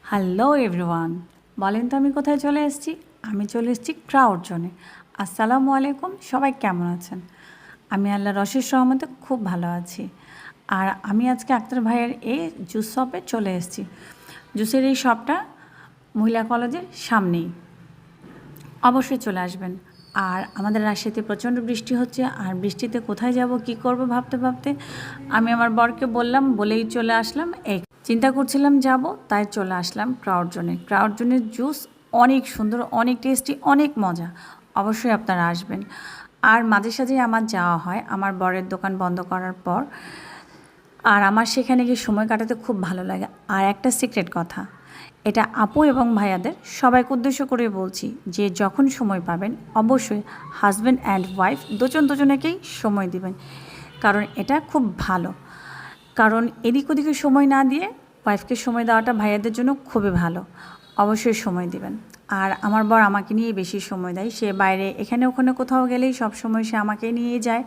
Hello everyone, বলেন তো আমি কোথায় চলে এসেছি? আমি চলে এসেছি ক্রাউড জোনে। আসসালামু আলাইকুম, সবাই কেমন আছেন? আমি আল্লাহর অশেষ রহমতে খুব ভালো আছি। আর আমি আজকে আক্তার ভাইয়ের এই জুস শপে চলে এসেছি। জুসের এই শপটা মহিলা কলেজের সামনেই, অবশ্যই চলে আসবেন। আর আমাদের রাজশাহীতে প্রচণ্ড বৃষ্টি হচ্ছে, আর বৃষ্টিতে কোথায় যাব কি করব ভাবতে ভাবতে আমি আমার বরকে বললাম, বলেই চলে আসলাম। এই চিন্তা করছিলাম যাব, তাই চলে আসলাম ক্রাউড জোনে। ক্রাউড জোনের জুস অনেক সুন্দর, অনেক টেস্টি, অনেক মজা। অবশ্যই আপনারা আসবেন। আর মাঝে সাঝে আমার যাওয়া হয় আমার বরের দোকান বন্ধ করার পর। আর আমার সেখানে গিয়ে সময় কাটাতে খুব ভালো লাগে। আর একটা সিক্রেট কথা, এটা আপু এবং ভাইয়াদের সবাইকে উদ্দেশ্য করে বলছি যে যখন সময় পাবেন অবশ্যই হাজব্যান্ড অ্যান্ড ওয়াইফ দুজনেকেই সময় দিবেন, কারণ এটা খুব ভালো। কারণ এদিক ওদিকে সময় না দিয়ে ওয়াইফকে সময় দেওয়াটা ভাইয়াদের জন্য খুবই ভালো। অবশ্যই সময় দিবেন। আর আমার বর আমাকে নিয়ে বেশি সময় দেয়। সে বাইরে এখানে ওখানে কোথাও গেলেই সব সময় সে আমাকেই নিয়ে যায়,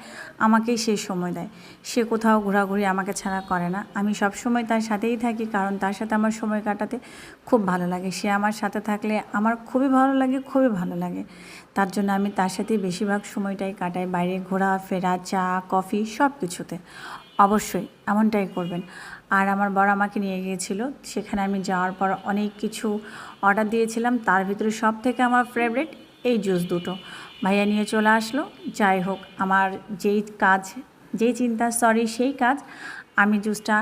আমাকেই সে সময় দেয়। সে কোথাও ঘোরাঘুরি আমাকে ছাড়া করে না। আমি সব সময় তার সাথেই থাকি, কারণ তার সাথে আমার সময় কাটাতে খুব ভালো লাগে। সে আমার সাথে থাকলে আমার খুবই ভালো লাগে, খুবই ভালো লাগে। তার জন্য আমি তার সাথেই বেশিরভাগ সময়টাই কাটাই, বাইরে ঘোরাফেরা, চা কফি সব কিছুতে। অবশ্যই এমনটাই করবেন। আর আমার বর আমাকে নিয়ে গিয়েছিল, সেখানে আমি যাওয়ার পর অনেক কিছু অর্ডার দিয়েছিলাম। তার ভিতরে সব থেকে আমার ফেভারিট এই জুস দুটো ভাইয়া নিয়ে চলে আসলো। যাই হোক, আমার যেই চিন্তা সেই কাজ। আমি জুসটা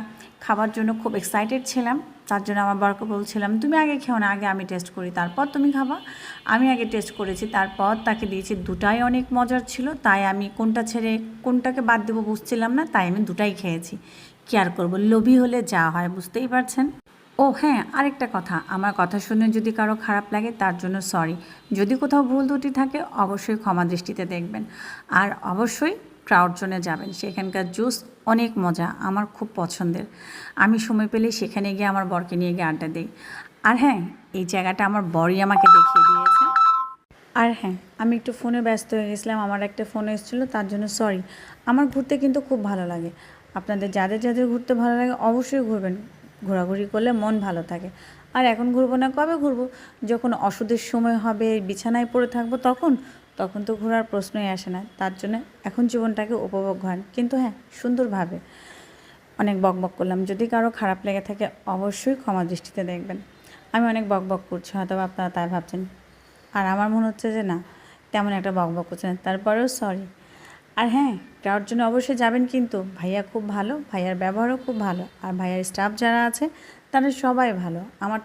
খাবার জন্য খুব এক্সাইটেড ছিলাম। তার জন্য আমার বরকে বলছিলাম, তুমি আগে খেও না, আগে আমি টেস্ট করি, তারপর তুমি খাবা। আমি আগে টেস্ট করেছি, তারপর তাকে দিয়েছি। দুটাই অনেক মজার ছিল, তাই আমি কোনটা ছেড়ে কোনটাকে বাদ দেবো বুঝছিলাম না, তাই আমি দুটাই খেয়েছি। কি আর করবো, লোভী হলে যা হয় বুঝতেই পারছেন। ও হ্যাঁ, আরেকটা কথা, আমার কথা শুনে যদি কারো খারাপ লাগে তার জন্য সরি। যদি কোথাও ভুল ত্রুটি থাকে অবশ্যই ক্ষমা দৃষ্টিতে দেখবেন। আর অবশ্যই ক্রাউড জোনে যাবেন, সেখানকার জুস অনেক মজা, আমার খুব পছন্দের। আমি সময় পেলেই সেখানে গিয়ে আমার বরকে নিয়ে গিয়ে আড্ডা দিই। আর হ্যাঁ, এই জায়গাটা আমার বরই আমাকে দেখিয়ে দিয়েছে। আর হ্যাঁ, আমি একটু ফোনে ব্যস্ত হয়ে গেছিলাম, আমার একটা ফোন এসেছিলো, তার জন্য সরি। আমার ঘুরতে কিন্তু খুব ভালো লাগে। আপনাদের যাদের যাদের ঘুরতে ভালো লাগে অবশ্যই ঘুরবেন। ঘোরাঘুরি করলে মন ভালো থাকে। আর এখন ঘুরবো না, কবে ঘুরবো? যখন অসুখের সময় হবে, বিছানায় পড়ে থাকবো, তখন তখন তো ঘোরার প্রশ্নই আসে না। তার জন্য এখন জীবনটাকে উপভোগ করেন, কিন্তু হ্যাঁ, সুন্দরভাবে। অনেক বকবক করলাম, যদি কারো খারাপ লেগে থাকে অবশ্যই ক্ষমা দৃষ্টিতে দেখবেন। আমি অনেক বকবক করছি, হয়তো আপনারা তাই ভাবছেন। আর আমার মনে হচ্ছে যে না, তেমন একটা বকবক করছে না, তারপরেও সরি। আর হ্যাঁ, ক্রাউড জন্য অবশ্যই যাবেন, কিন্তু ভাইয়া খুব ভালো, ভাইয়ার ব্যবহারও খুব ভালো। আর ভাইয়ার স্টাফ যারা আছে তারা সবাই ভালো। আমার